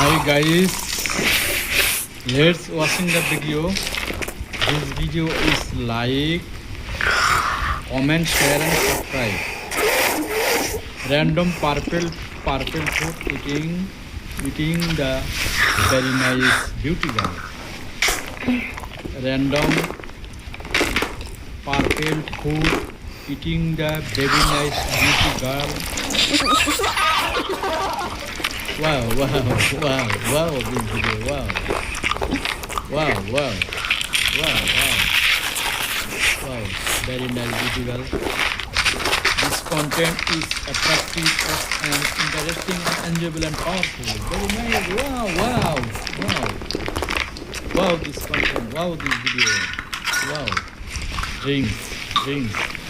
Hi guys, let's watching the video. This video is like, comment, share and subscribe. Random purple food eating the very nice beauty girl. Random purple food eating the very nice beauty girl. Wow, this video, wow, very nice beauty girl. This content is attractive and interesting and enjoyable and powerful. Very nice, wow, this content, wow, this video, wow, drinks.